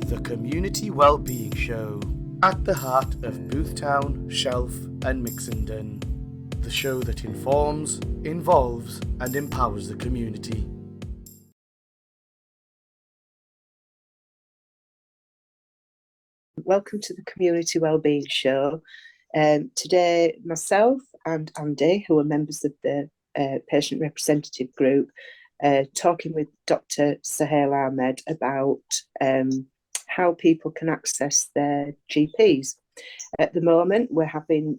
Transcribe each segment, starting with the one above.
The Community Wellbeing Show, at the heart of Boothtown, Shelf and Mixenden. The show that informs, involves and empowers the community. Welcome to the Community Wellbeing Show. Today, myself and Andy, who are members of the patient representative group, talking with Dr. Sohail Ahmed about how people can access their GPs. At the moment, we're having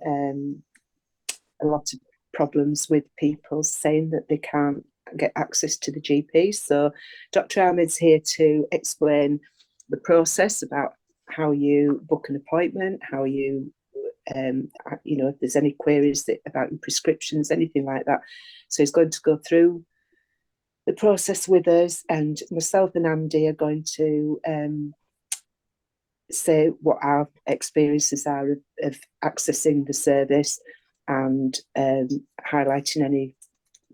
a lot of problems with people saying that they can't get access to the GP. So Dr. Ahmed's here to explain the process about how you book an appointment, how you, if there's any queries about your prescriptions, anything like that. So he's going to go through the process with us, and myself and Andy are going to say what our experiences are of accessing the service and highlighting any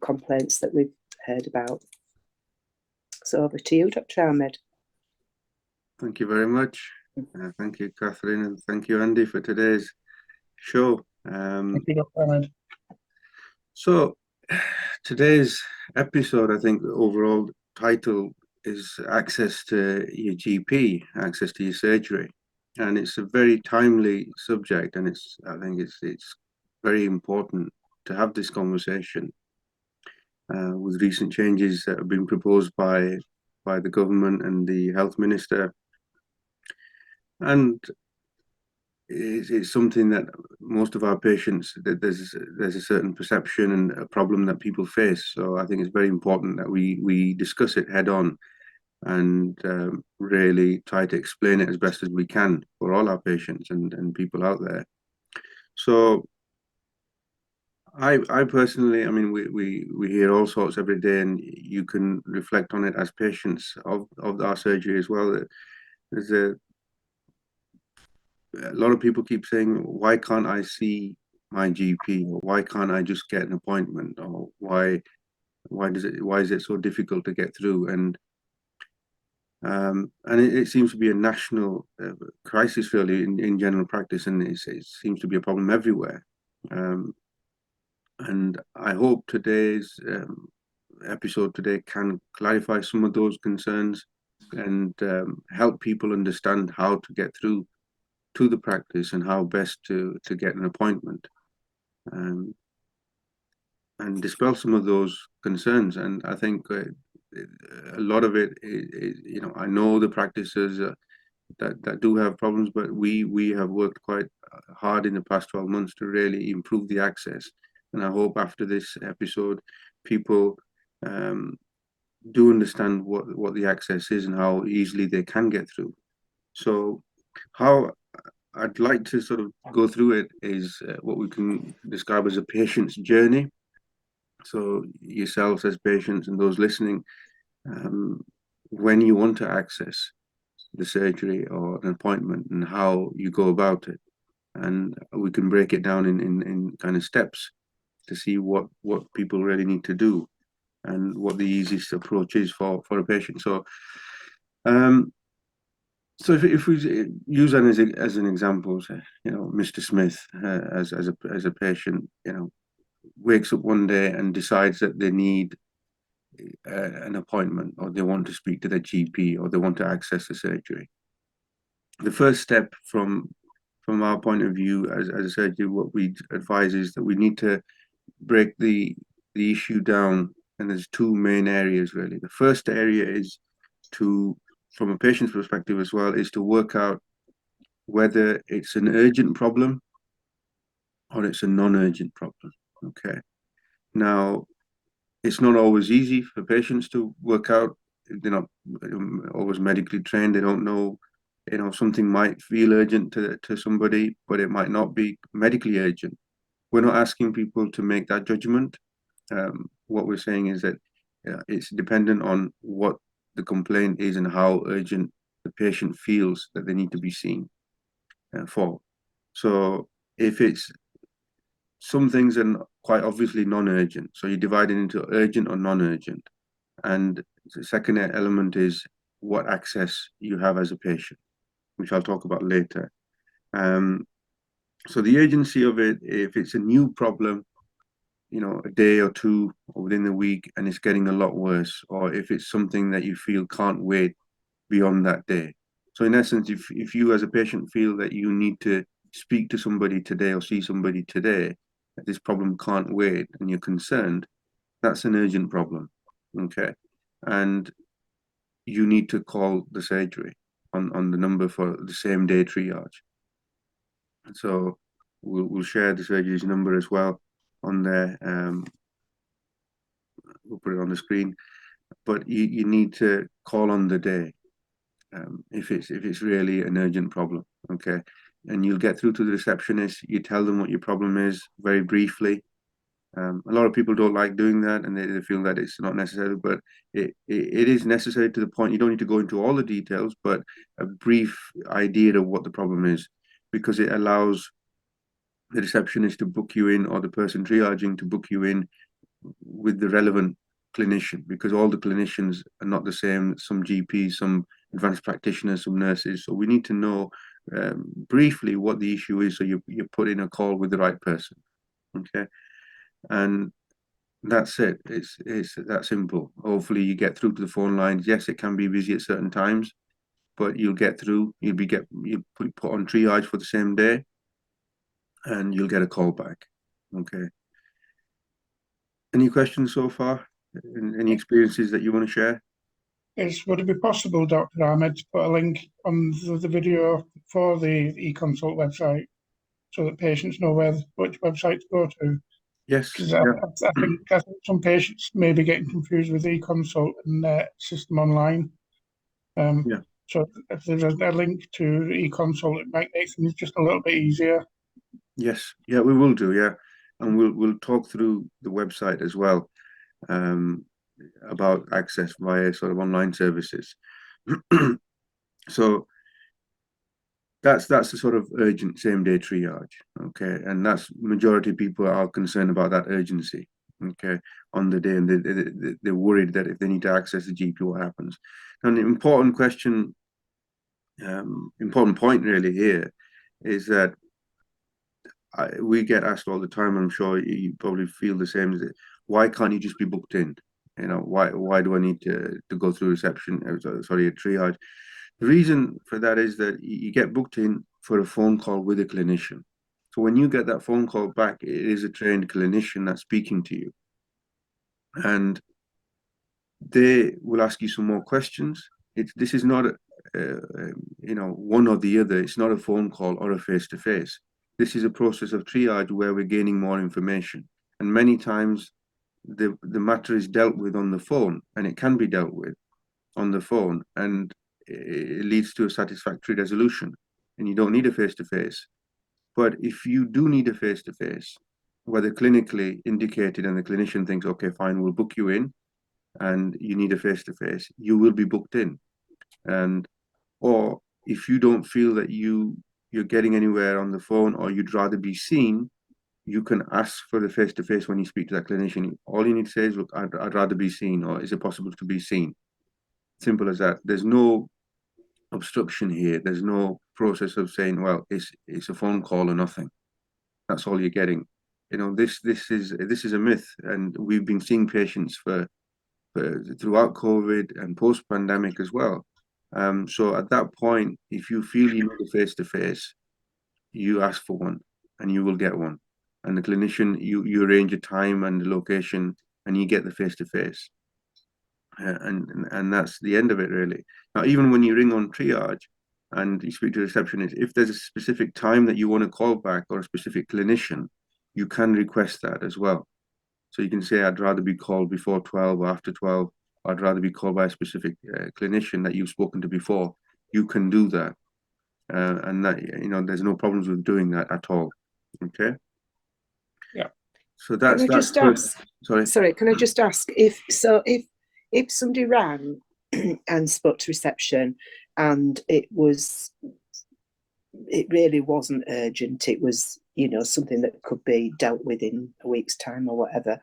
complaints that we've heard about. So over to you, Dr. Ahmed. Thank you very much. Thank you, Cathryn, and thank you, Andy, for today's show. Thank you, Dr. Ahmed. So today's episode, I think the overall title is access to your GP, access to your surgery. And it's a very timely subject, and I think it's very important to have this conversation with recent changes that have been proposed by the government and the health minister. And it's something that most of our patients, that there's a certain perception and a problem that people face. So I think it's very important that we discuss it head on and really try to explain it as best as we can for all our patients and people out there. So I personally, I mean, we hear all sorts every day, and you can reflect on it as patients of our surgery as well. There's a lot of people keep saying, why can't I see my GP, or why can't I just get an appointment, or why is it so difficult to get through? And it seems to be a national crisis, really, in general practice, and it seems to be a problem everywhere. And I hope today's episode today can clarify some of those concerns and help people understand how to get through to the practice and how best to get an appointment, and dispel some of those concerns. And I think a lot of it is, I know the practices that do have problems, but we have worked quite hard in the past 12 months to really improve the access. And I hope after this episode, people do understand what the access is and how easily they can get through. So how I'd like to sort of go through it is what we can describe as a patient's journey. So yourselves as patients and those listening, when you want to access the surgery or an appointment and how you go about it. And we can break it down in kind of steps to see what people really need to do and what the easiest approach is for a patient. So so if we use that as an example, say, Mr. Smith as a patient, wakes up one day and decides that they need an appointment, or they want to speak to their GP, or they want to access the surgery. The first step from our point of view as a surgeon, what we advise is that we need to break the issue down, and there's two main areas really. The first area is from a patient's perspective as well, is to work out whether it's an urgent problem or it's a non-urgent problem. Okay. Now, it's not always easy for patients to work out. They're not always medically trained. They don't know, something might feel urgent to somebody, but it might not be medically urgent. We're not asking people to make that judgment. What we're saying is that it's dependent on what the complaint is and how urgent the patient feels that they need to be seen for. So if it's, some things are quite obviously non-urgent, so you divide it into urgent or non-urgent. And the second element is what access you have as a patient, which I'll talk about later. So the urgency of it, if it's a new problem, a day or two or within the week, and it's getting a lot worse, or if it's something that you feel can't wait beyond that day. So in essence, if you as a patient feel that you need to speak to somebody today or see somebody today, that this problem can't wait and you're concerned, that's an urgent problem, okay? And you need to call the surgery on the number for the same day triage. So we'll share the surgery's number as well on there. We'll put it on the screen, but you need to call on the day if it's really an urgent problem, okay? And you'll get through to the receptionist. You tell them what your problem is very briefly. A lot of people don't like doing that, and they feel that it's not necessary, but it is necessary to the point. You don't need to go into all the details, but a brief idea of what the problem is, because it allows the receptionist to book you in, or the person triaging to book you in with the relevant clinician, because all the clinicians are not the same. Some GPs, some advanced practitioners, some nurses. So we need to know briefly what the issue is, so you put in a call with the right person, okay? And that's it. It's that simple. Hopefully you get through to the phone lines. Yes, it can be busy at certain times, but you'll get through. You'll put on triage for the same day, and you'll get a call back. Okay. Any questions so far? Any experiences that you want to share? Would it be possible, Dr. Ahmed, to put a link on the video for the eConsult website so that patients know which website to go to? Yes. Because I think some patients may be getting confused with eConsult and System Online. So if there's a link to eConsult, it might make things just a little bit easier. Yes. Yeah, we will do. Yeah, and we'll talk through the website as well, about access via sort of online services. So that's the sort of urgent same day triage, okay? And that's majority of people are concerned about that urgency, okay, on the day, and they're worried that if they need to access the GP, what happens? And the important question, important point really here is that we get asked all the time, I'm sure you probably feel the same, is that why can't you just be booked in? Why do I need to go through reception, a triage? The reason for that is that you get booked in for a phone call with a clinician. So when you get that phone call back, it is a trained clinician that's speaking to you. And they will ask you some more questions. This is not, one or the other. It's not a phone call or a face-to-face. This is a process of triage where we're gaining more information. And many times the matter is dealt with on the phone, and it can be dealt with on the phone, and it leads to a satisfactory resolution, and you don't need a face-to-face. But if you do need a face-to-face, whether clinically indicated and the clinician thinks, okay, fine, we'll book you in, and you need a face-to-face, you will be booked in. Or if you don't feel that you're getting anywhere on the phone, or you'd rather be seen, you can ask for the face-to-face when you speak to that clinician. All you need to say is, look, I'd rather be seen, or is it possible to be seen? Simple as that. There's no obstruction here. There's no process of saying, well, it's a phone call or nothing. That's all you're getting. This is a myth, and we've been seeing patients for throughout COVID and post-pandemic as well. So at that point, if you feel you need a face-to-face, you ask for one, and you will get one. And the clinician, you arrange a time and the location, and you get the face-to-face. And that's the end of it, really. Now, even when you ring on triage and you speak to the receptionist, if there's a specific time that you want to call back, or a specific clinician, you can request that as well. So you can say, I'd rather be called before 12 or after 12. I'd rather be called by a specific clinician that you've spoken to before. You can do that. And that, there's no problems with doing that at all. Okay? Yeah. So that's... Can I just ask? Sorry, can I just ask if somebody rang and spoke to reception, and it really wasn't urgent, it was, something that could be dealt with in a week's time or whatever,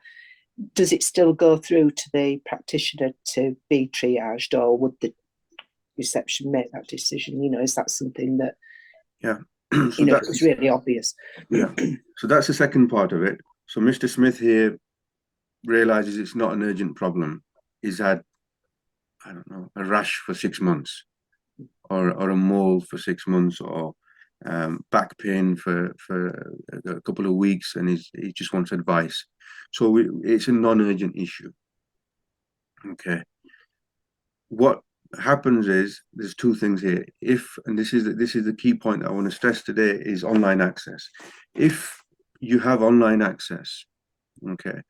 does it still go through to the practitioner to be triaged, or would the reception make that decision? You know, is that something that, Yeah. So you know, it was really obvious? Yeah. So that's the second part of it. So Mr. Smith here realizes it's not an urgent problem. He's had, I don't know, a rash for 6 months, or a mole for 6 months, or back pain for a couple of weeks, and he just wants advice. So it's a non-urgent issue. Okay. What happens is there's two things here. And this is the key point that I want to stress today, is online access. If you have online access, okay,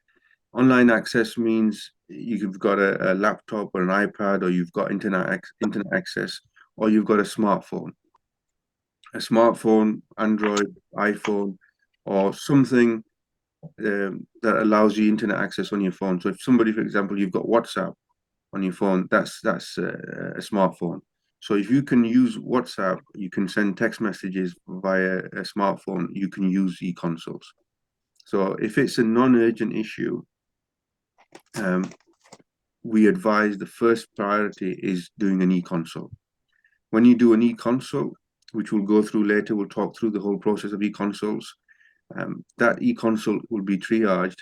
online access means you've got a laptop or an iPad, or you've got internet access, or you've got a smartphone, Android, iPhone, or something that allows you internet access on your phone. So if somebody, for example, you've got WhatsApp on your phone, that's a smartphone. So if you can use WhatsApp, you can send text messages via a smartphone, you can use e-consults. So if it's a non-urgent issue, we advise the first priority is doing an e-consult. When you do an e-consult, which we'll go through later, we'll talk through the whole process of e-consults. That e-consult will be triaged,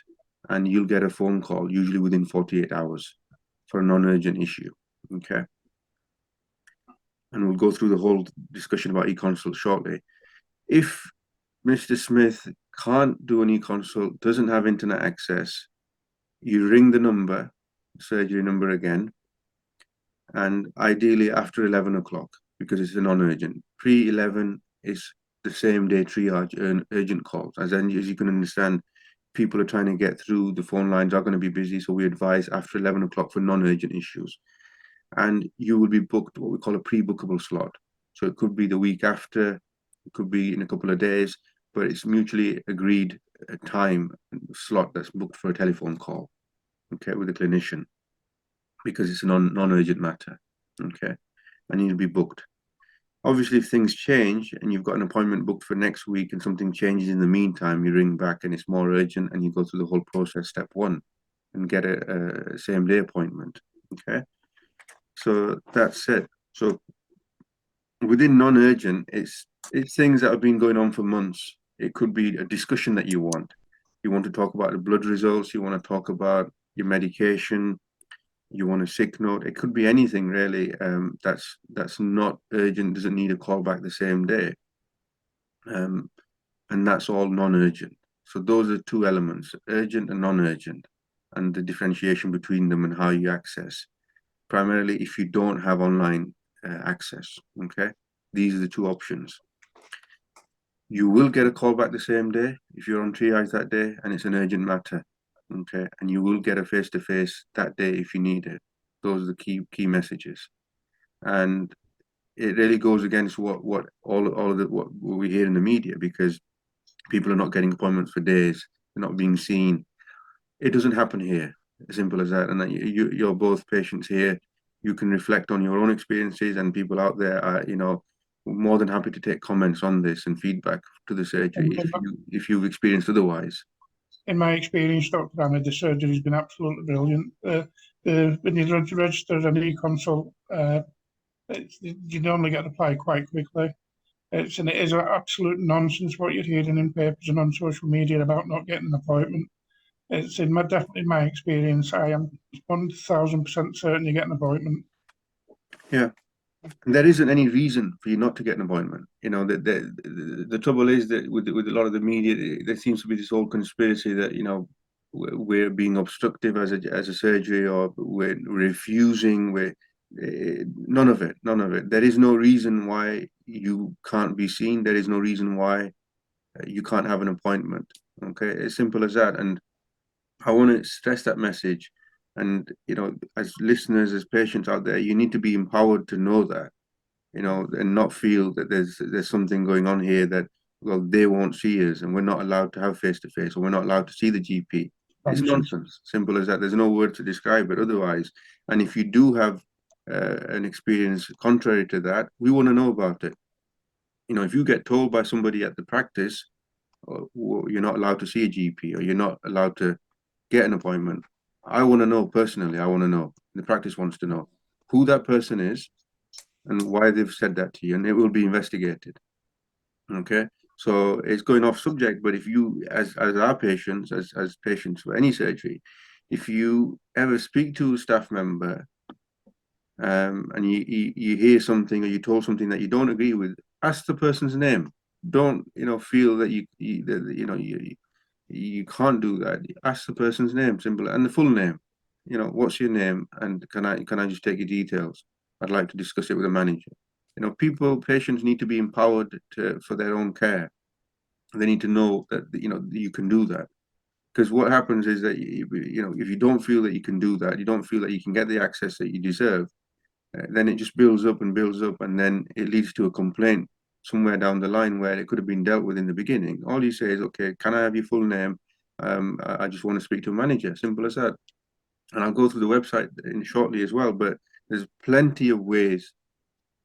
and you'll get a phone call, usually within 48 hours, for a non-urgent issue. Okay. And we'll go through the whole discussion about e-consult shortly. If Mr. Smith can't do an e-consult, doesn't have internet access, you ring the number, surgery number again, and ideally after 11 o'clock, because it's a non-urgent. Pre-11 is the same day triage urgent calls. As you can understand, people are trying to get through, the phone lines are going to be busy, so we advise after 11 o'clock for non-urgent issues. And you will be booked what we call a pre-bookable slot. So it could be the week after, it could be in a couple of days, but it's mutually agreed time slot that's booked for a telephone call, okay, with a clinician, because it's a non-urgent matter, okay, and you'll be booked. Obviously, if things change and you've got an appointment booked for next week and something changes in the meantime, you ring back and it's more urgent, and you go through the whole process, step one, and get a same-day appointment, okay? So that's it. So within non-urgent, it's things that have been going on for months. It could be a discussion that you want. You want to talk about the blood results, you want to talk about your medication, you want a sick note. It could be anything really. That's not urgent, doesn't need a call back the same day. And that's all non-urgent. So those are two elements, urgent and non-urgent, and the differentiation between them and how you access. Primarily if you don't have online access, okay? These are the two options. You will get a call back the same day if you're on triage that day and it's an urgent matter, okay? And you will get a face-to-face that day if you need it. Those are the key messages. And it really goes against what we hear in the media, because people are not getting appointments for days, they're not being seen. It doesn't happen here, as simple as that. And that you're both patients here. You can reflect on your own experiences, and people out there are, you know, more than happy to take comments on this and feedback to the surgery if you've experienced otherwise. In my experience, Dr. Ahmed, the surgery has been absolutely brilliant. When you register an e-consult, you normally get a reply quite quickly. It is absolute nonsense what you're hearing in papers and on social media about not getting an appointment. It's definitely my experience. I am 1000% certain you get an appointment. Yeah, and there isn't any reason for you not to get an appointment. You know, the trouble is that with a lot of the media, there seems to be this whole conspiracy that, you know, we're being obstructive as a surgery, or we're refusing. None of it. There is no reason why you can't be seen. There is no reason why you can't have an appointment. Okay, as simple as that. And I want to stress that message. And, you know, as listeners, as patients out there, you need to be empowered to know that, you know, and not feel that there's something going on here that, well, they won't see us and we're not allowed to have face-to-face, or we're not allowed to see the GP. It's nonsense. Simple as that. There's no word to describe it otherwise. And if you do have an experience contrary to that, we want to know about it. You know, if you get told by somebody at the practice, you're not allowed to see a GP, or you're not allowed to get an appointment, I want to know personally. I want to know. The practice wants to know who that person is, and why they've said that to you, and it will be investigated. Okay, so it's going off subject, but if you, as our patients, as patients for any surgery, if you ever speak to a staff member, and you hear something or you told something that you don't agree with, ask the person's name. Don't feel that you can't do that. Ask the person's name, simple, and the full name. What's your name, and can I just take your details? I'd like to discuss it with a manager. Patients need to be empowered for their own care. They need to know that you can do that. Because what happens is that if you don't feel that you can do that, you don't feel that you can get the access that you deserve, then it just builds up, and then it leads to a complaint somewhere down the line where it could have been dealt with in the beginning. All you say is, okay, can I have your full name? I just want to speak to a manager. Simple as that. And I'll go through the website shortly as well, but there's plenty of ways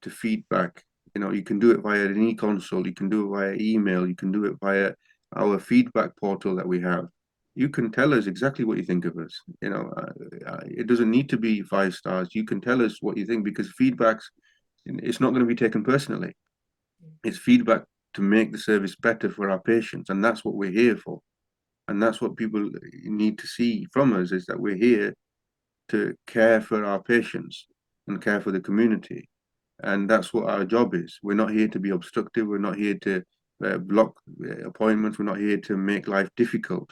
to feedback. You can do it via an e-consult, you can do it via email, you can do it via our feedback portal that we have. You can tell us exactly what you think of us. It doesn't need to be 5 stars. You can tell us what you think, because feedbacks, it's not going to be taken personally. It's feedback to make the service better for our patients, and that's what we're here for. And that's what people need to see from us, is that we're here to care for our patients and care for the community. And that's what our job is. We're not here to be obstructive. We're not here to block appointments. We're not here to make life difficult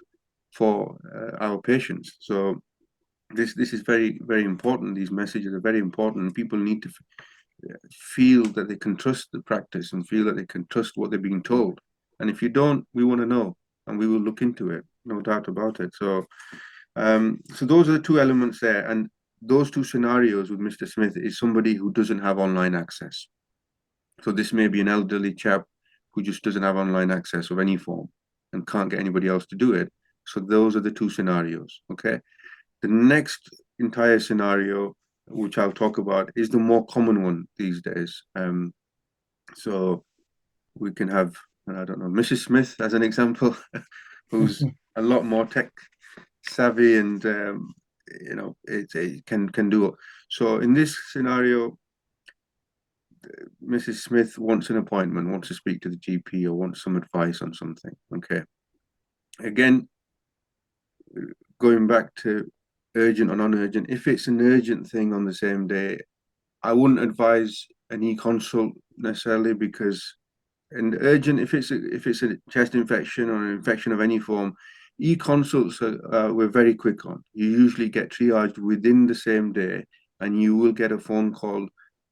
for our patients. So this is very, very important. These messages are very important. People need to feel that they can trust the practice and feel that they can trust what they're being told. And if you don't, we want to know, and we will look into it, no doubt about it. So those are the 2 elements there. And those 2 scenarios with Mr. Smith is somebody who doesn't have online access. So this may be an elderly chap who just doesn't have online access of any form and can't get anybody else to do it. So those are the 2 scenarios. Okay. The next entire scenario, which I'll talk about, is the more common one these days. So we can have, I don't know, Mrs. Smith as an example, who's a lot more tech savvy and it can do it. So in this scenario, Mrs. Smith wants an appointment, wants to speak to the GP, or wants some advice on something. Okay. Again, going back to urgent or non-urgent, if it's an urgent thing on the same day, I wouldn't advise an e-consult necessarily, because an urgent, if it's a chest infection or an infection of any form, e-consults we're very quick on. You usually get triaged within the same day, and you will get a phone call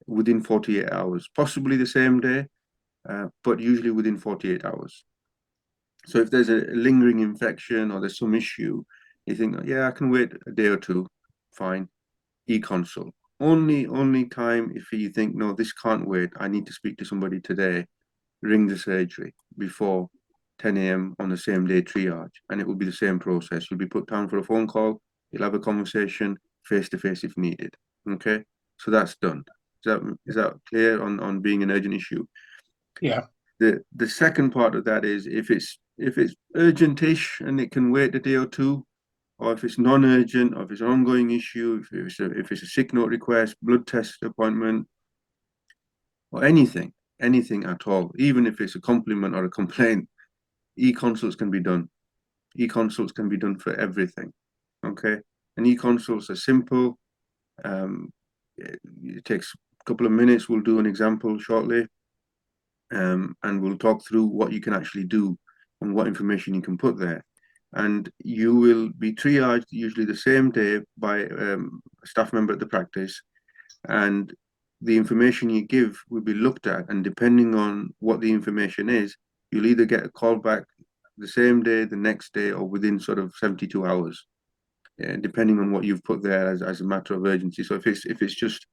within 48 hours, possibly the same day, but usually within 48 hours. So if there's a lingering infection or there's some issue, you think, yeah, I can wait a day or 2, fine, e-consult. Only time if you think, no, this can't wait, I need to speak to somebody today, ring the surgery before 10 a.m. on the same day triage, and it will be the same process. You'll be put down for a phone call, you'll have a conversation face-to-face if needed. Okay, so that's done. Is that clear on being an urgent issue? Yeah. The second part of that is if it's urgent-ish and it can wait a day or 2, or if it's non-urgent, or if it's an ongoing issue, if it's a sick note request, blood test appointment, or anything at all, even if it's a compliment or a complaint, e-consults can be done. E-consults can be done for everything. Okay, and e-consults are simple. It takes a couple of minutes. We'll do an example shortly, and we'll talk through what you can actually do and what information you can put there. And you will be triaged usually the same day by a staff member at the practice, and the information you give will be looked at, and depending on what the information is, you'll either get a call back the same day, the next day, or within sort of 72 hours, depending on what you've put there as a matter of urgency. So if it's just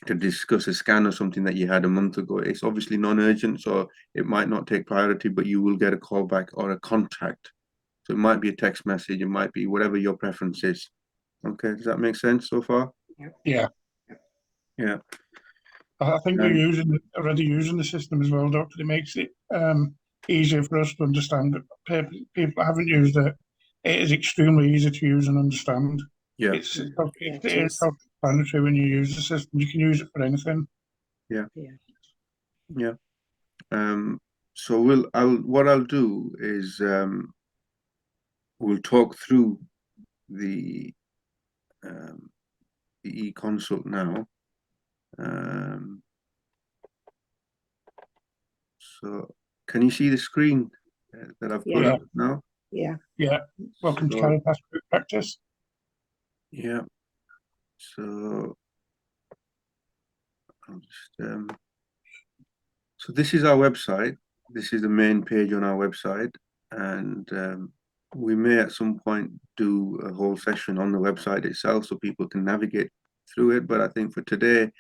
to discuss a scan or something that you had a month ago, it's obviously non-urgent, so it might not take priority, but you will get a call back or a contact. So it might be a text message, it might be whatever your preference is. Okay, does that make sense so far? Yeah. Yeah. I think we're already using the system as well, Doctor. It makes it easier for us to understand. People haven't used it. It is extremely easy to use and understand. Yeah. It's self-explanatory when you use the system. You can use it for anything. Yeah. So what I'll do is we'll talk through the e-consult now. So can you see the screen that I've put up now? Yeah. Welcome to Caritas Group Practice. Yeah. So I'll just so this is our website. This is the main page on our website, and we may at some point do a whole session on the website itself so people can navigate through it. But I think for today,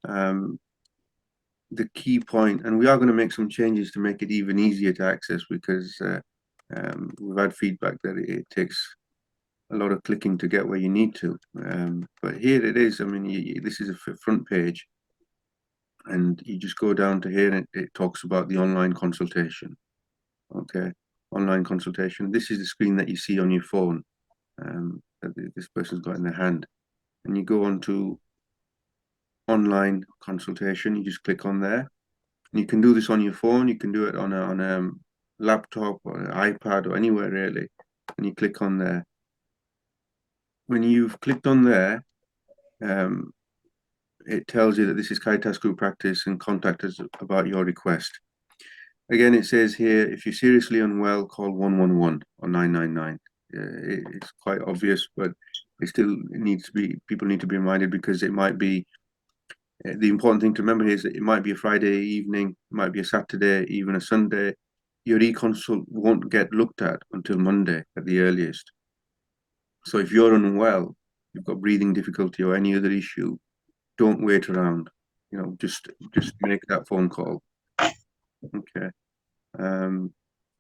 the key point, and we are going to make some changes to make it even easier to access, because we've had feedback that it takes a lot of clicking to get where you need to. But here it is. I mean, this is a front page, and you just go down to here, and it talks about the online consultation. Okay, online consultation. This is the screen that you see on your phone that this person's got in their hand, and you go on to online consultation. You just click on there. And you can do this on your phone. You can do it on a laptop or an iPad or anywhere really. And you click on there. When you've clicked on there, it tells you that this is Caritas Group Practice and contact us about your request. Again, it says here, if you're seriously unwell, call 111 or 999. It's quite obvious, but it still needs to be, people need to be reminded, because it might be, the important thing to remember here is that it might be a Friday evening, it might be a Saturday, even a Sunday. Your e-consult won't get looked at until Monday at the earliest. So if you're unwell, you've got breathing difficulty or any other issue, don't wait around. You know, just make that phone call. Okay.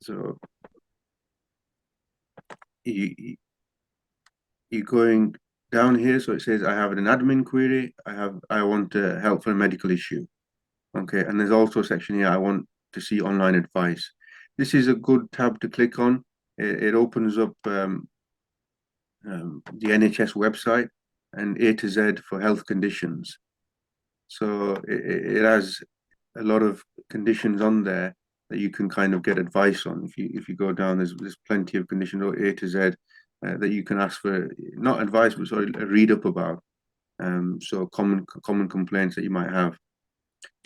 So you're going down here. So it says, I have an admin query. I want help for a medical issue. Okay. And there's also a section here, I want to see online advice. This is a good tab to click on. It opens up the NHS website and A to Z for health conditions. So it has a lot of conditions on there that you can kind of get advice on. If you go down, there's plenty of conditions, or A to Z, that you can ask for, not advice, but sort of a read up about. So common complaints that you might have.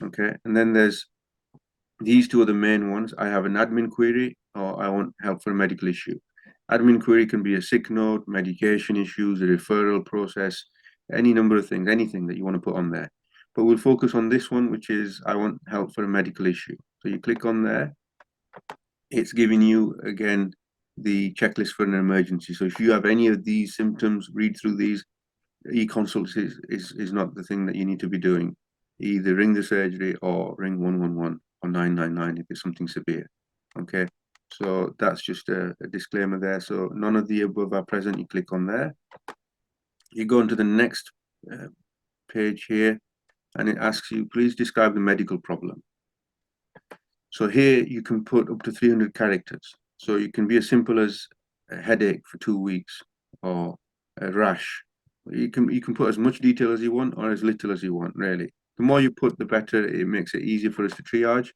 Okay, and then there's these two are the main ones. I have an admin query, or I want help for a medical issue. Admin query can be a sick note, medication issues, a referral process, any number of things, anything that you want to put on there. But we'll focus on this one, which is I want help for a medical issue. So you click on there. It's giving you, again, the checklist for an emergency. So if you have any of these symptoms, read through these. E-consult is not the thing that you need to be doing. Either ring the surgery or ring 111 or 999 if it's something severe. Okay, so that's just a disclaimer there. So none of the above are present. You click on there. You go into the next page here, and it asks you, please describe the medical problem. So here you can put up to 300 characters. So you can be as simple as a headache for 2 weeks, or a rash. You can put as much detail as you want, or as little as you want, really. The more you put, the better. It makes it easier for us to triage,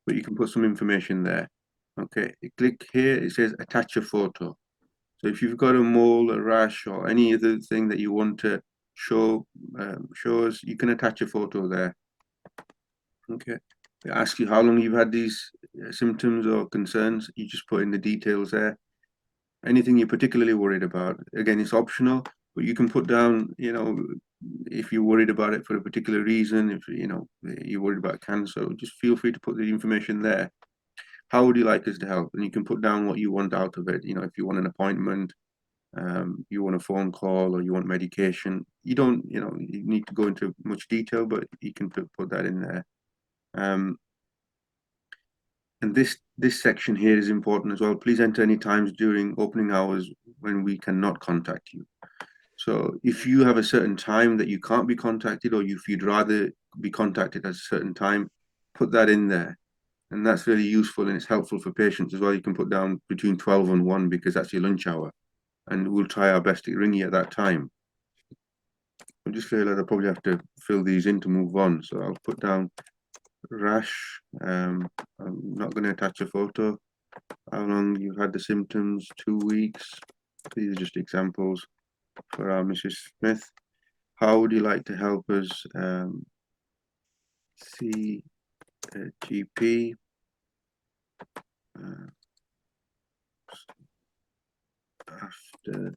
but you can put some information there. Okay, you click here, it says attach a photo. So if you've got a mole, a rash, or any other thing that you want to show us, you can attach a photo there. Okay, it asks you how long you've had these symptoms or concerns. You just put in the details there. Anything you're particularly worried about, again, it's optional, but you can put down, you know, if you're worried about it for a particular reason, if you know you're worried about cancer, just feel free to put the information there. How would you like us to help? And you can put down what you want out of it. You know, if you want an appointment, you want a phone call, or you want medication. You don't, you know, you need to go into much detail, but you can put that in there. And this section here is important as well. Please enter any times during opening hours when we cannot contact you. So if you have a certain time that you can't be contacted, or if you'd rather be contacted at a certain time, put that in there. And that's really useful, and it's helpful for patients as well. You can put down between 12 and 1, because that's your lunch hour. And we'll try our best to ring you at that time. just realised I probably have to fill these in to move on. So I'll put down rash. I'm not going to attach a photo. How long you've had the symptoms? 2 weeks. These are just examples for our Mrs. Smith. How would you like to help us? See a GP. After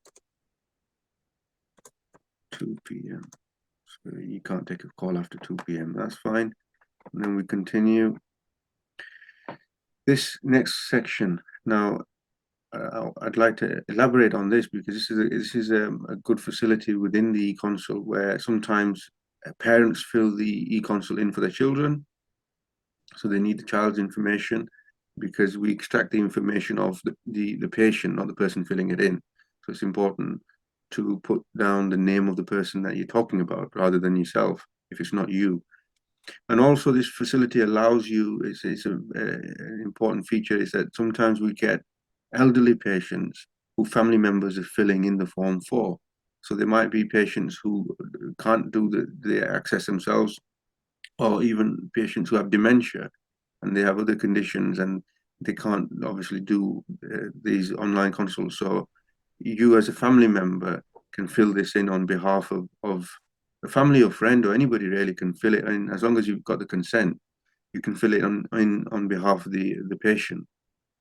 2 p.m. So you can't take a call after 2 p.m. That's fine. And then we continue. This next section now, I'd like to elaborate on this because this is a good facility within the e-consult where sometimes parents fill the e-consult in for their children, so they need the child's information because we extract the information of the patient, not the person filling it in. So it's important to put down the name of the person that you're talking about rather than yourself if it's not you. And also this facility allows you, it's an important feature, is that sometimes we get elderly patients who family members are filling in the form for. So there might be patients who can't do the access themselves, or even patients who have dementia and they have other conditions and they can't obviously do these online consults. So you as a family member can fill this in on behalf of a family or friend, or anybody really can fill it in. As long as you've got the consent, you can fill it on behalf of the patient.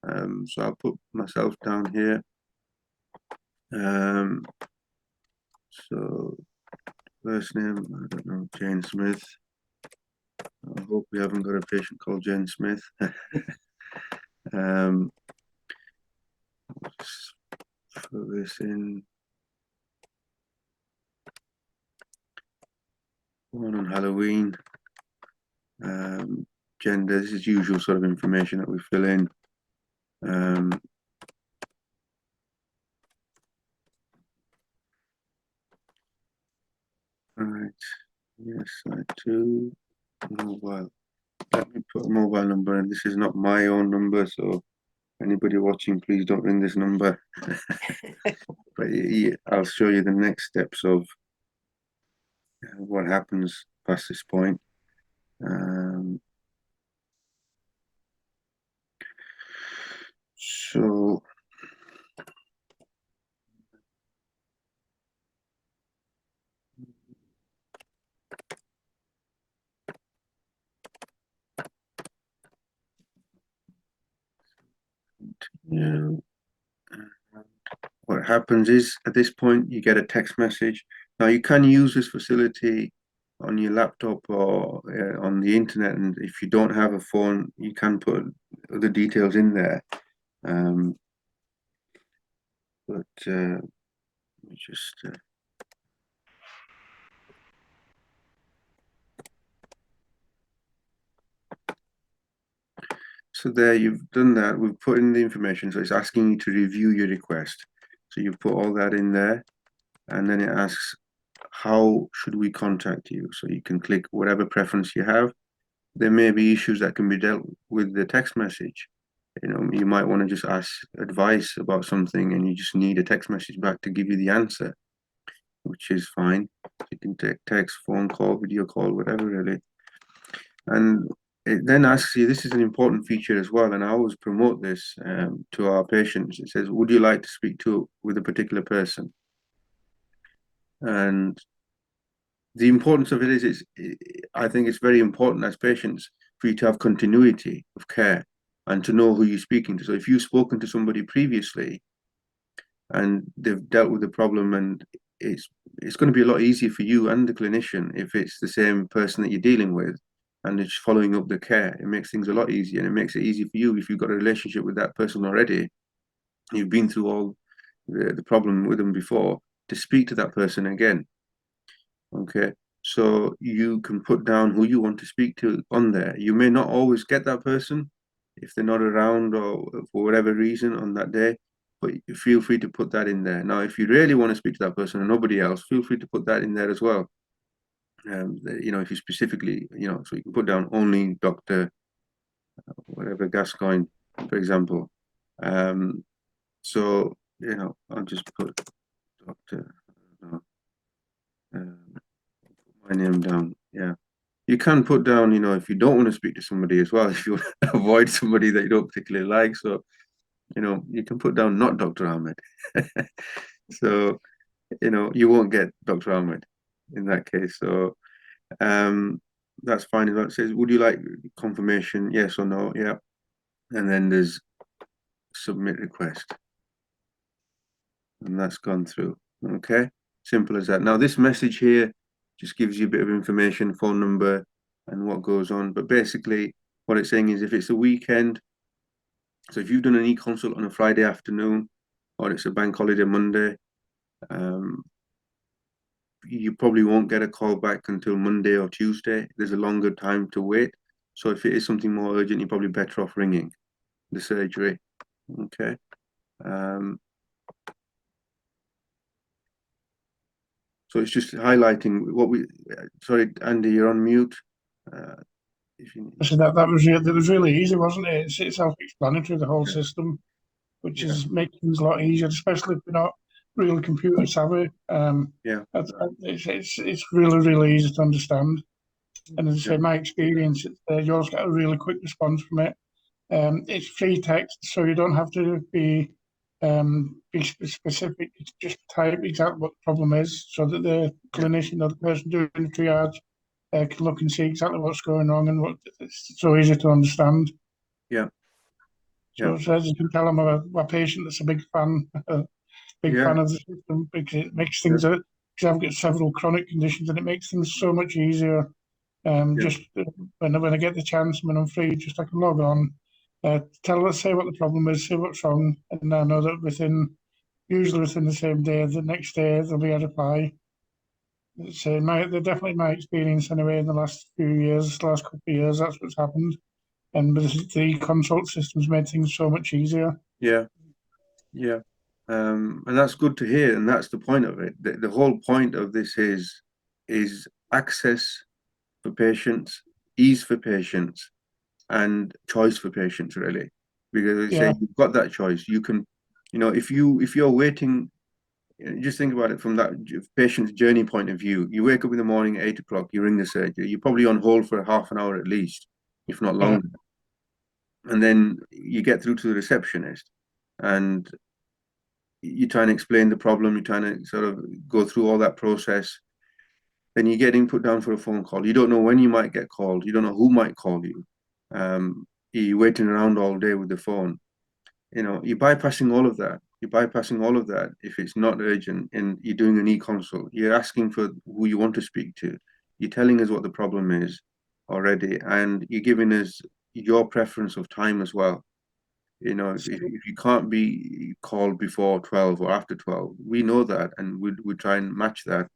So I'll put myself down here. So first name, I don't know, Jane Smith. I hope we haven't got a patient called Jane Smith. Just put this in. One on Halloween. Gender, this is usual sort of information that we fill in. Right, yes, I do. Mobile. Let me put a mobile number in. This is not my own number, so anybody watching, please don't ring this number. But yeah, I'll show you the next steps of what happens past this point. So yeah, what happens is at this point you get a text message. Now you can use this facility on your laptop or on the internet, and if you don't have a phone, you can put other details in there. But let me just so there you've done that. We've put in the information, so it's asking you to review your request. So you put all that in there, and then it asks, how should we contact you? So you can click whatever preference you have. There may be issues that can be dealt with the text message. You know, you might want to just ask advice about something and you just need a text message back to give you the answer, which is fine. You can take text, phone call, video call, whatever really. And it then asks you, this is an important feature as well, and I always promote this to our patients. It says, would you like to speak with a particular person? And the importance of it is, I think it's very important as patients for you to have continuity of care and to know who you're speaking to. So if you've spoken to somebody previously and they've dealt with the problem, and it's going to be a lot easier for you and the clinician if it's the same person that you're dealing with and it's following up the care. It makes things a lot easier, and it makes it easy for you if you've got a relationship with that person already. You've been through all the problem with them before, to speak to that person again. Okay, so you can put down who you want to speak to on there. You may not always get that person if they're not around or for whatever reason on that day, but feel free to put that in there. Now, if you really want to speak to that person and nobody else, feel free to put that in there as well. You know, if you specifically, you know, so you can put down only Dr. whatever Gascoigne, for example. So, you know, I'll just put Dr. My name down. Yeah. You can put down, if you don't want to speak to somebody as well, if you avoid somebody that you don't particularly like. So, you can put down not Dr. Ahmed. So, you won't get Dr. Ahmed in that case. So, that's fine. If it says, would you like confirmation? Yes or no? Yeah. And then there's submit request. And that's gone through. Okay. Simple as that. Now, this message here just gives you a bit of information, phone number, and what goes on. But basically, what it's saying is if it's a weekend, so if you've done an e-consult on a Friday afternoon, or it's a bank holiday Monday, you probably won't get a call back until Monday or Tuesday. There's a longer time to wait. So if it is something more urgent, you're probably better off ringing the surgery. Okay. So it's just highlighting what sorry, Andy, you're on mute. So that was really easy, wasn't it? It's self-explanatory, the whole system, which is making things a lot easier, especially if you're not really computer savvy. It's really easy to understand. And as I say, my experience, you always get a really quick response from it. It's free text, so you don't have to be specific. It's just type exactly what the problem is, so that the clinician or the person doing the triage can look and see exactly what's going on, and it's so easy to understand. Yeah. So as you can tell, I'm a patient that's a big fan of the system, because it makes things because I've got several chronic conditions, and it makes things so much easier. Just when I get the chance, when I'm free, just I can log on, say what the problem is, see what's wrong, and I know that usually within the same day, the next day there'll be a reply. So they're definitely my experience anyway in the last last couple of years, that's what's happened. And the consult system's made things so much easier. Yeah. And that's good to hear, and that's the point of it. The whole point of this is access for patients, ease for patients, and choice for patients, really. Because say you've got that choice. You can, if you're waiting, just think about it from that patient's journey point of view. You wake up in the morning at 8 o'clock, you ring the surgery, you're probably on hold for half an hour at least, if not longer. And then you get through to the receptionist, and you try and explain the problem, you're trying to sort of go through all that process. Then you're getting put down for a phone call. You don't know when you might get called. You don't know who might call you. You're waiting around all day with the phone. You're bypassing all of that. If it's not urgent and you're doing an e-consult. You're asking for who you want to speak to. You're telling us what the problem is already, and you're giving us your preference of time as well. If you can't be called before 12 or after 12, we know that, and we try and match that.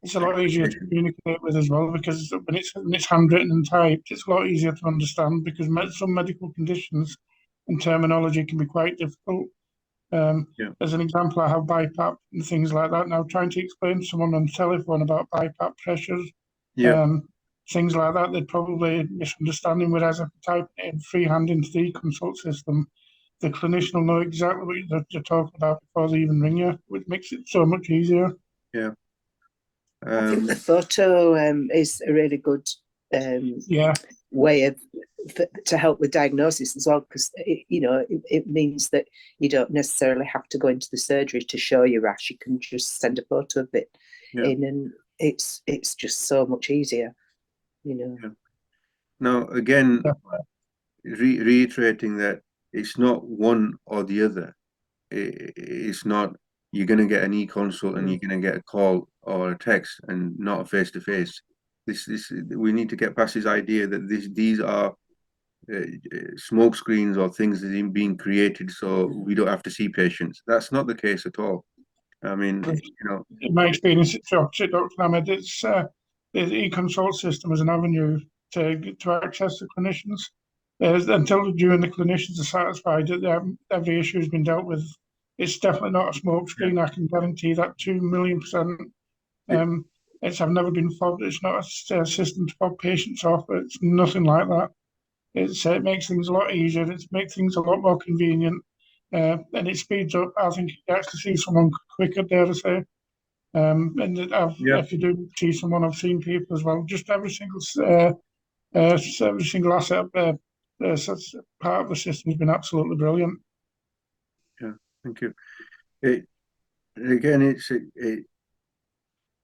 It's a lot easier to communicate with as well, because when it's handwritten and typed, it's a lot easier to understand, because some medical conditions and terminology can be quite difficult. As an example, I have BiPAP and things like that. Now, trying to explain to someone on the telephone about BiPAP pressures, things like that, they'd probably misunderstanding. Whereas if I type it in freehand into the e-consult system, the clinician will know exactly what you're talking about before they even ring you, which makes it so much easier. Yeah. I think the photo is a really good way to help with diagnosis as well, because it means that you don't necessarily have to go into the surgery to show your rash. You can just send a photo of it in, and it's just so much easier. Now again, reiterating that it's not one or the other. It's not you're going to get an e-consult and you're going to get a call or a text and not a face-to-face. We need to get past this idea that these are smoke screens or things that are being created so we don't have to see patients. That's not the case at all. I mean, in my experience, it's the opposite, Dr. Ahmed. It's the e-consult system as an avenue to access the clinicians. Until the clinicians are satisfied that every issue has been dealt with, it's definitely not a smoke screen. I can guarantee that 2,000,000%. I've never been fobbed. It's not a system to fob patients off. It's nothing like that. It makes things a lot easier. It makes things a lot more convenient, and it speeds up. I think you actually see someone quicker, dare I say. And if you do see someone, I've seen people as well. Just every single asset part of the system has been absolutely brilliant. Yeah, thank you. Again,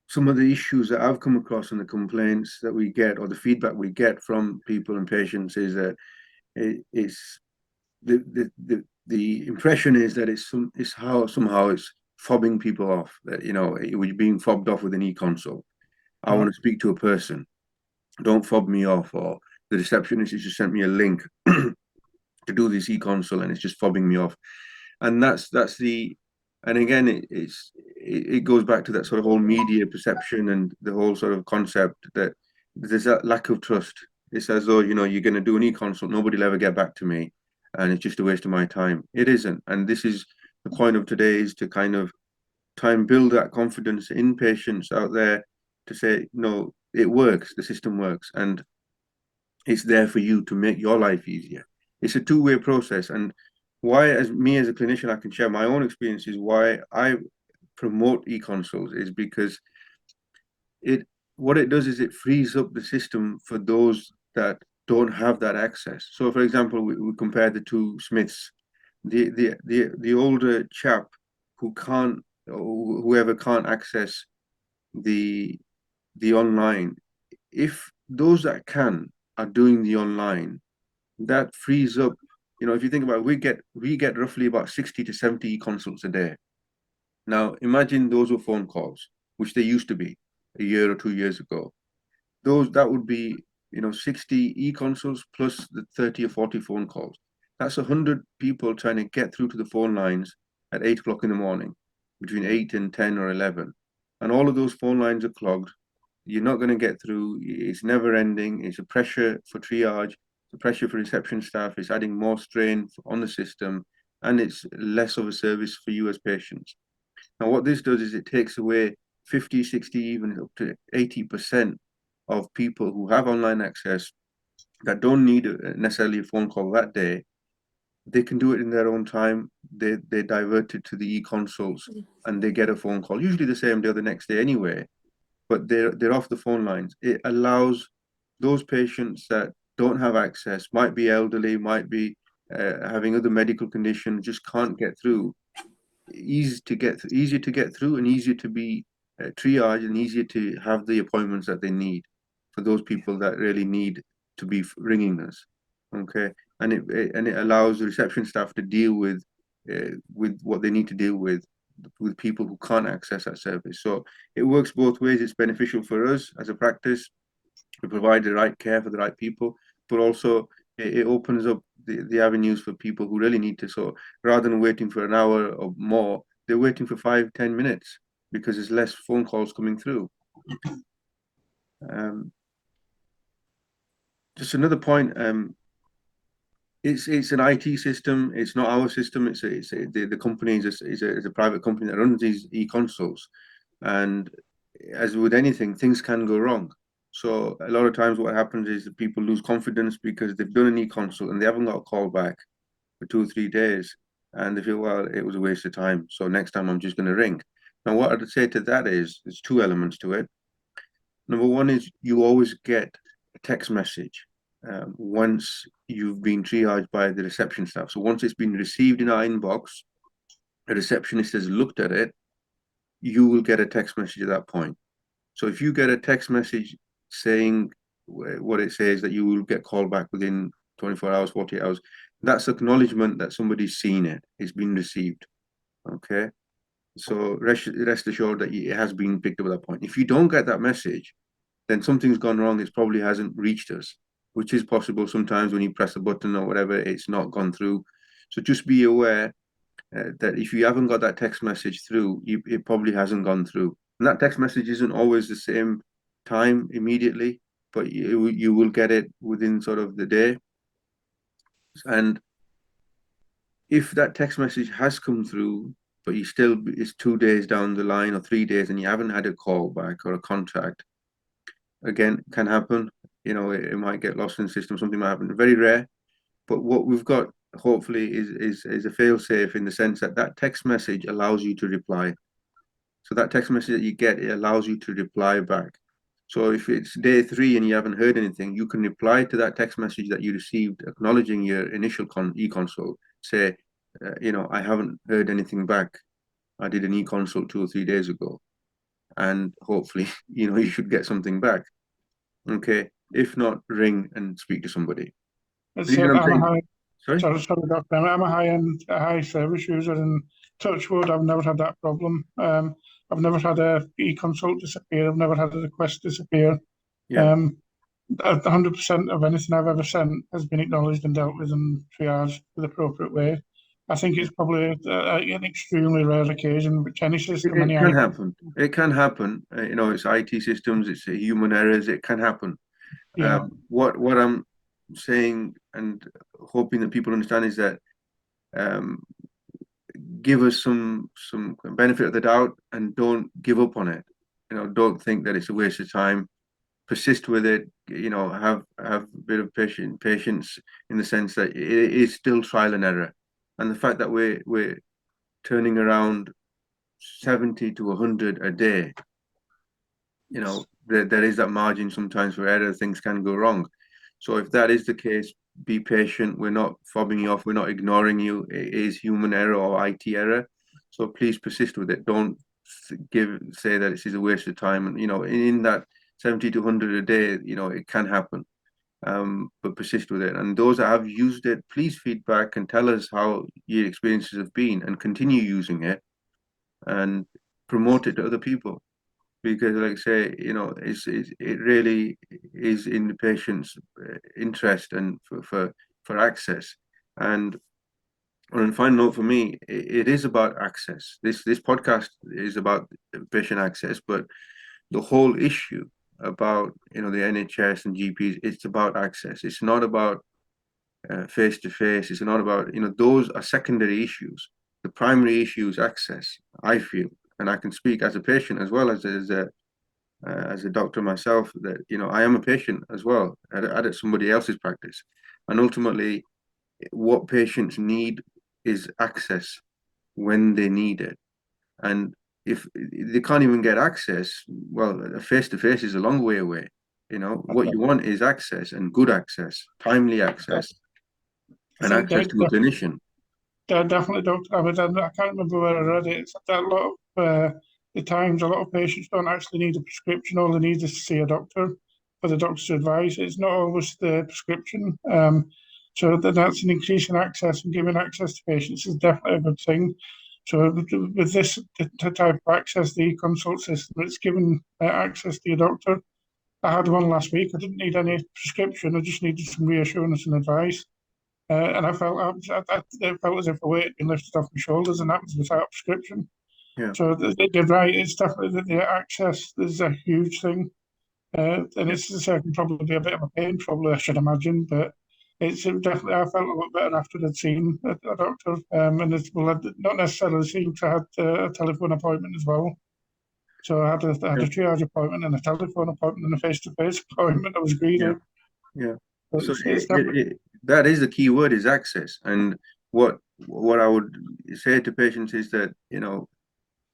some of the issues that I've come across and the complaints that we get, or the feedback we get from people and patients, is that it's the impression is that somehow it's fobbing people off. That we're being fobbed off with an e-consult. I want to speak to a person. Don't fob me off. Or the receptionist has just sent me a link to do this e-consult, and it's just fobbing me off. And and again, it goes back to that sort of whole media perception and the whole sort of concept that there's that lack of trust. It's as though, you're going to do an e-consult, nobody will ever get back to me, and it's just a waste of my time. It isn't. And this is the point of today, is to kind of try and build that confidence in patients out there to say, no, it works, the system works, and it's there for you to make your life easier. It's a two-way process. And why, as a clinician, I can share my own experiences, why I promote e-consults is because what it does is it frees up the system for those that don't have that access. So, for example, we compare the two Smiths. The older chap whoever can't access the online, if those that can are doing the online, that frees up. If you think about it, we get roughly about 60 to 70 e-consults a day. Now, imagine those were phone calls, which they used to be a year or 2 years ago. That would be 60 e-consults plus the 30 or 40 phone calls. That's 100 people trying to get through to the phone lines at 8 o'clock in the morning, between 8 and 10 or 11. And all of those phone lines are clogged. You're not going to get through. It's never ending. It's a pressure for triage, the pressure for reception staff. It's adding more strain on the system, and it's less of a service for you as patients. Now, what this does is it takes away 50, 60, even up to 80% of people who have online access that don't need necessarily a phone call that day. They can do it in their own time. They divert it to the e-consults, and they get a phone call, usually the same day or the next day anyway, but they're off the phone lines. It allows those patients that don't have access, might be elderly, might be having other medical conditions, just can't get through. Easier to get through, and easier to be triaged, and easier to have the appointments that they need for those people that really need to be ringing us. Okay, and it allows the reception staff to deal with what they need to deal with people who can't access that service. So it works both ways. It's beneficial for us as a practice to provide the right care for the right people, but also it opens up the avenues for people who really need to. So rather than waiting for an hour or more, they're waiting for 5-10 minutes because there's less phone calls coming through. Just another point. It's an IT system. It's not our system. The company is a private company that runs these e-consults, and as with anything, things can go wrong. So a lot of times what happens is that people lose confidence because they've done an e-consult and they haven't got a call back for 2 or 3 days, and they feel, well, it was a waste of time, so next time I'm just going to ring. Now, what I'd say to that is there's two elements to it. Number one is you always get a text message once you've been triaged by the reception staff. So once it's been received in our inbox, a receptionist has looked at it, you will get a text message at that point. So if you get a text message saying what it says, that you will get called back within 24 hours, 48 hours, that's acknowledgement that somebody's seen it, it's been received. Okay, so rest assured that it has been picked up at that point. If you don't get that message, then something's gone wrong. It probably hasn't reached us, which is possible sometimes when you press a button or whatever, it's not gone through. So just be aware that if you haven't got that text message through, it probably hasn't gone through. And that text message isn't always the same time immediately, but you will get it within sort of the day. And if that text message has come through, but it's 2 days down the line or 3 days and you haven't had a call back or a contact, again, can happen. It might get lost in the system, something might happen. Very rare. But what we've got, hopefully, is a fail-safe in the sense that text message allows you to reply. So that text message that you get, it allows you to reply back. So if it's day 3 and you haven't heard anything, you can reply to that text message that you received acknowledging your initial e-consult. Say, I haven't heard anything back. I did an e-consult 2 or 3 days ago, and hopefully, you should get something back. Okay. If not, ring and speak to somebody. Sorry, Doctor. I'm a high service user, and touch wood, I've never had that problem. I've never had a e-consult disappear. I've never had a request disappear. Yeah. 100% of anything I've ever sent has been acknowledged and dealt with and triaged the appropriate way. I think it's probably an extremely rare occasion, which any system, it can happen. It can happen. It's IT systems, it's human errors. It can happen. Yeah. What I'm saying and hoping that people understand is that give us some benefit of the doubt and don't give up on it. Don't think that it's a waste of time. Persist with it. Have a bit of patience in the sense that it is still trial and error, and the fact that we're turning around 70 to 100 a day. There is that margin sometimes for error. Things can go wrong. So if that is the case, be patient. We're not fobbing you off. We're not ignoring you. It is human error or IT error. So please persist with it. Don't say that this is a waste of time. And, in that 70 to 100 a day, it can happen. But persist with it. And those that have used it, please feedback and tell us how your experiences have been, and continue using it and promote it to other people. Because, like I say, it really is in the patient's interest and for access. And on a final note for me, it is about access. This podcast is about patient access, but the whole issue about the NHS and GPs, it's about access. It's not about face to face. It's not about those are secondary issues. The primary issue is access, I feel. And I can speak as a patient as well as a doctor myself, that I am a patient as well at somebody else's practice, and ultimately what patients need is access when they need it. And if they can't even get access, well, a face-to-face is a long way away. What you want is access, and good access, timely access, and access to a clinician. Definitely, Doctor Ahmed. I can't remember where I read it. It's that a lot of the times a lot of patients don't actually need a prescription. All they need is to see a doctor for the doctor's advice. It's not always the prescription. So that's an increase in access, and giving access to patients is definitely a good thing. So with this type of access, the e-consult system, it's given access to your doctor. I had one last week. I didn't need any prescription. I just needed some reassurance and advice. And I felt as if a weight had been lifted off my shoulders, and that was without prescription. Yeah. So they're right. It's definitely the access is a huge thing, and it's probably be a bit of a pain, probably I should imagine, but it's definitely. I felt a lot better after I'd seen a doctor, and I'd not necessarily seen. I had a telephone appointment as well. So I had a triage appointment and a telephone appointment and a face-to-face appointment. I was greedy. Yeah. So that is the key word, is access. And what I would say to patients is that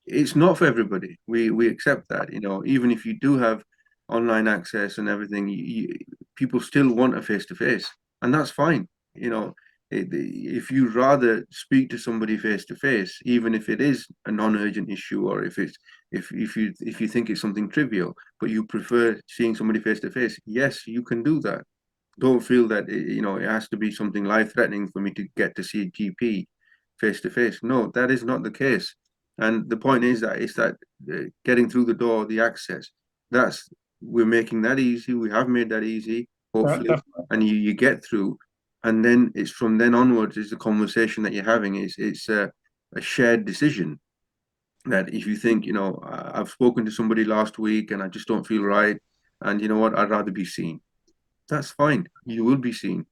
it's not for everybody. We accept that. Even if you do have online access and everything, people still want a face-to-face, and that's fine. If you rather speak to somebody face-to-face, even if it is a non-urgent issue, or if you think it's something trivial, but you prefer seeing somebody face-to-face, yes, you can do that. Don't feel that it has to be something life-threatening for me to get to see a GP face-to-face. No, that is not the case. And the point is that it's that getting through the door, the access. We're making that easy. We have made that easy, hopefully, and you get through. And then it's from then onwards is the conversation that you're having. It's a shared decision. That if you think, I've spoken to somebody last week and I just don't feel right, and you know what, I'd rather be seen. That's fine. You will be seen.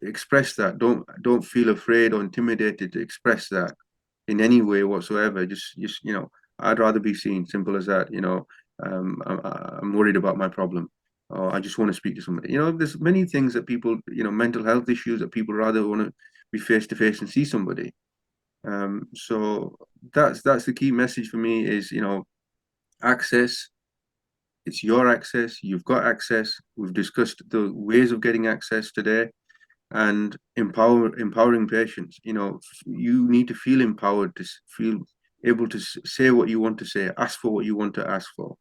Express that. Don't feel afraid or intimidated to express that in any way whatsoever. Just I'd rather be seen. Simple as that. I'm worried about my problem, or I just want to speak to somebody. There's many things that people, mental health issues that people rather want to be face to face and see somebody. So that's the key message for me is, access. It's your access. You've got access. We've discussed the ways of getting access today, and empowering patients. You need to feel empowered, to feel able to say what you want to say, ask for what you want to ask for.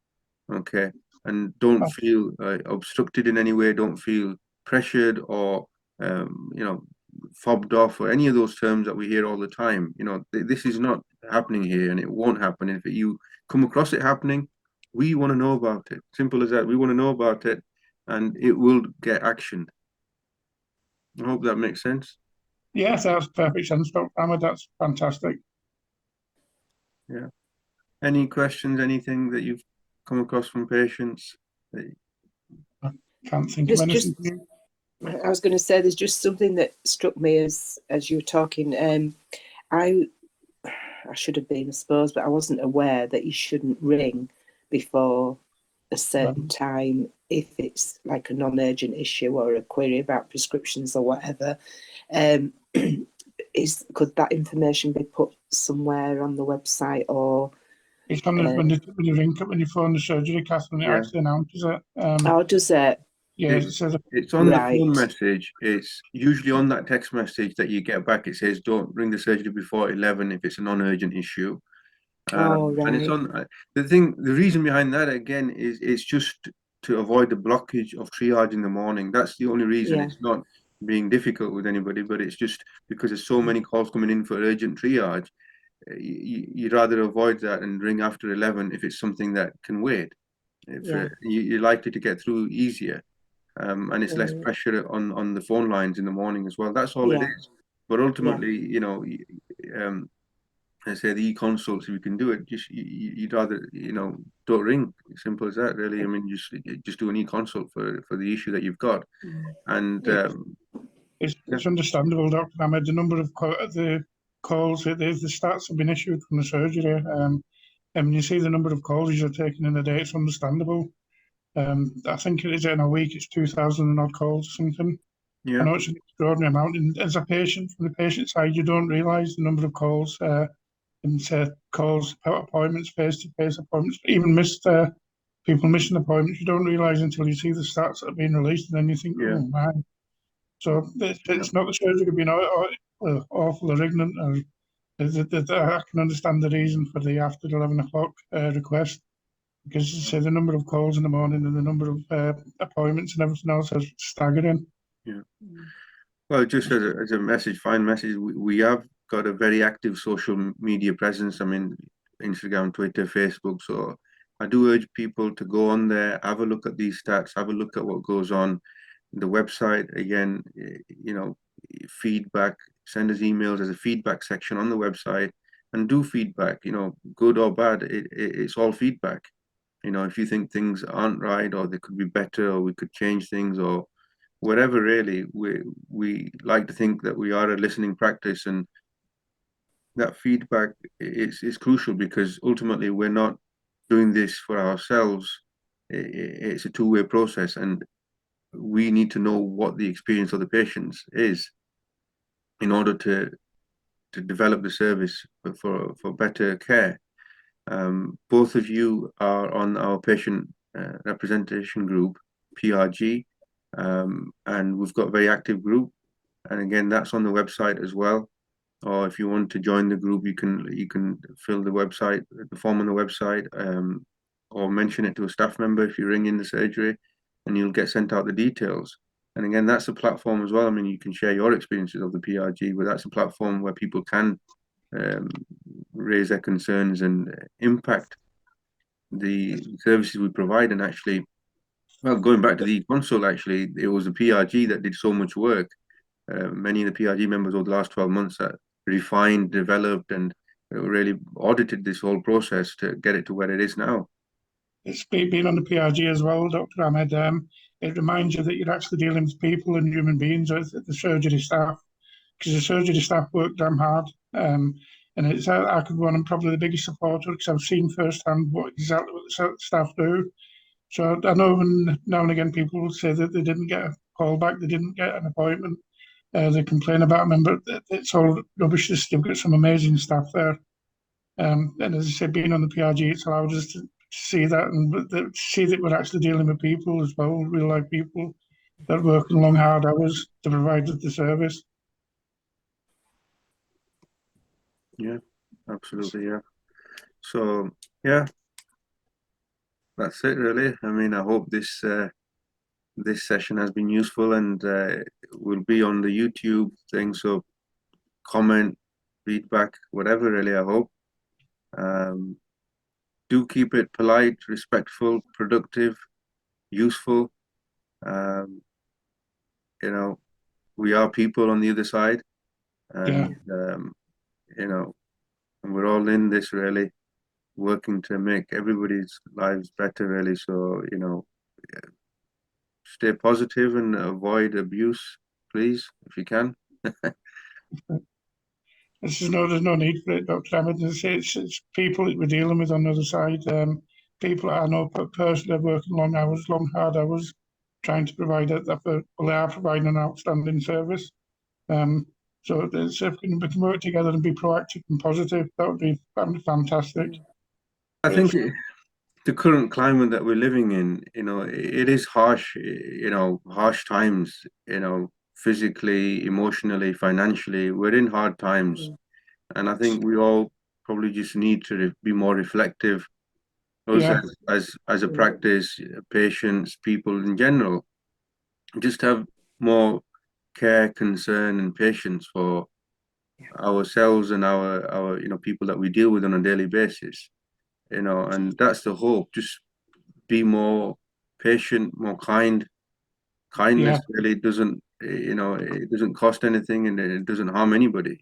Okay, and don't feel obstructed in any way. Don't feel pressured or fobbed off, or any of those terms that we hear all the time. This is not happening here, and it won't happen. If you come across it happening, we want to know about it. Simple as that. We want to know about it, and it will get actioned. I hope that makes sense. Yes, that's perfect sense, Dr. Ahmed. That's fantastic. Yeah. Any questions? Anything that you've come across from patients? I can't think of anything. I was going to say, there's just something that struck me as you were talking. I should have been, I suppose, but I wasn't aware that you shouldn't ring before a certain time if it's like a non-urgent issue or a query about prescriptions or whatever. Could that information be put somewhere on the website, or? It's on when you ring up, when you phone the surgery, Cathryn, it actually announces it. Oh, does it? Yeah, it's on the phone message. It's usually on that text message that you get back. It says, "Don't ring the surgery before 11 if it's a non-urgent issue." And it's on the reason behind that, again, is it's just to avoid the blockage of triage in the morning. That's the only reason. Yeah. It's not being difficult with anybody, but it's just because there's so many calls coming in for urgent triage. You'd rather avoid that and ring after 11 if it's something that can wait. You're likely to get through easier, and it's less pressure on the phone lines in the morning as well. That's all it is. But ultimately, I say the e-consults, if you can do it, you'd rather, don't ring. Simple as that, really. I mean, just do an e-consult for the issue that you've got. And it's understandable, Dr. Ahmed, the number of the calls, the stats have been issued from the surgery. And you see the number of calls you're taking in a day, it's understandable. I think it is in a week, it's 2,000 and odd calls or something. Yeah. I know it's an extraordinary amount. And as a patient, from the patient side, you don't realise the number of calls and calls, appointments, face-to-face appointments, even people missing appointments. You don't realise until you see the stats that have been released, and then you think, oh man. So it's not the surgery being awful or ignorant. I can understand the reason for the after 11 o'clock request, because as I say, the number of calls in the morning and the number of appointments and everything else is staggering. Yeah. Well, just as a fine message, we have got a very active social media presence. I mean, Instagram, Twitter, Facebook. So I do urge people to go on there, have a look at these stats, have a look at what goes on. The website, again, feedback, send us emails. There's a feedback section on the website, and do feedback, good or bad. It's all feedback. If you think things aren't right, or they could be better, or we could change things, or whatever, really, we like to think that we are a listening practice, and that feedback is crucial, because ultimately we're not doing this for ourselves. It's a two-way process, and we need to know what the experience of the patients is in order to develop the service for better care. Both of you are on our patient representation group, PRG, and we've got a very active group. And again, that's on the website as well. Or if you want to join the group, you can fill the form on the website, or mention it to a staff member if you ring in the surgery, and you'll get sent out the details. And again, that's a platform as well. I mean, you can share your experiences of the PRG, but that's a platform where people can raise their concerns and impact the services we provide. And actually, well, going back to the consult, actually, it was the PRG that did so much work. Many of the PRG members over the last 12 months that refined, developed, and really audited this whole process to get it to where it is now. It's been on the PRG as well, Dr. Ahmed. It reminds you that you're actually dealing with people and human beings, the surgery staff, because the surgery staff work damn hard. And I could one, I'm probably the biggest supporter, because I've seen firsthand exactly what the staff do. So I know now and again people will say that they didn't get a call back, they didn't get an appointment. they complain about them, but it's all rubbish. They've got some amazing staff there. And as I said, being on the PRG, it's allowed us to see that and to see that we're actually dealing with people as well, real life people that work long, hard hours to provide the service. Yeah, absolutely. Yeah. So, yeah, that's it really. I mean, I hope this this session has been useful, and will be on the YouTube thing. So comment, feedback, whatever really, I hope. Do keep it polite, respectful, productive, useful. You know, we are people on the other side, and you know, and we're all in this really, working to make everybody's lives better really. So, you know, stay positive and avoid abuse, please, if you can. There's no need for it, Dr. Ahmed. It's people that we're dealing with on the other side. People I know personally are working long hours, long hard hours, trying to provide that. Well, they are providing an outstanding service. So if we can work together and be proactive and positive, that would be fantastic. I think the current climate that we're living in, you know, it is harsh, you know, harsh times, you know, physically, emotionally, financially. We're in hard times. And I think we all probably just need to be more reflective, as a practice, patients, people in general, just have more care, concern, and patience for ourselves and our you know, people that we deal with on a daily basis. You know, and that's the hope. Just be more patient, more kind. Kindness really doesn't, you know, it doesn't cost anything, and it doesn't harm anybody.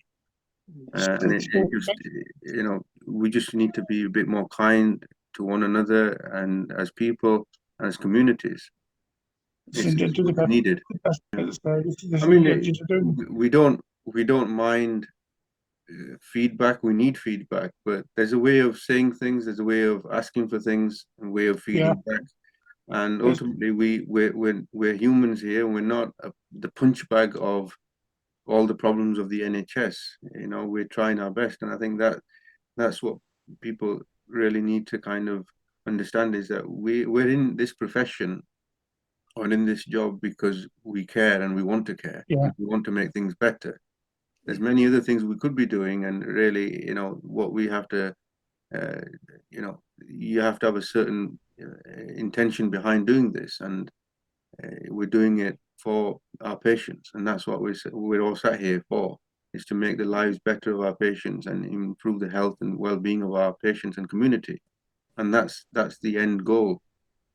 And it just, you know, we just need to be a bit more kind to one another, and as people, as communities. It's needed. I mean, we don't mind feedback. We need feedback, but there's a way of saying things. There's a way of asking for things, a way of feeding back. And ultimately, we're humans here. We're not the punch bag of all the problems of the NHS. You know, we're trying our best, and I think that's what people really need to kind of understand, is that we're in this profession or in this job because we care and we want to care. We want to make things better. There's many other things we could be doing, and really, you know, what we have to, you know, you have to have a certain intention behind doing this, and we're doing it for our patients, and that's what we're all sat here for, is to make the lives better of our patients and improve the health and well-being of our patients and community. And that's the end goal,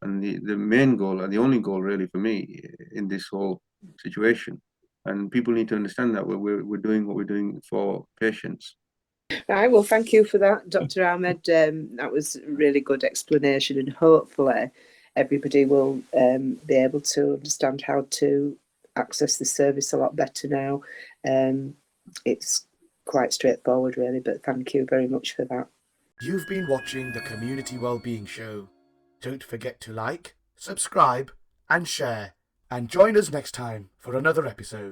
and the main goal, and the only goal really for me in this whole situation. And people need to understand that we're doing what we're doing for patients. Right, well, thank you for that, Dr. Ahmed. That was a really good explanation, and hopefully everybody will be able to understand how to access the service a lot better now. It's quite straightforward, really, but thank you very much for that. You've been watching the Community Wellbeing Show. Don't forget to like, subscribe, and share, and join us next time for another episode.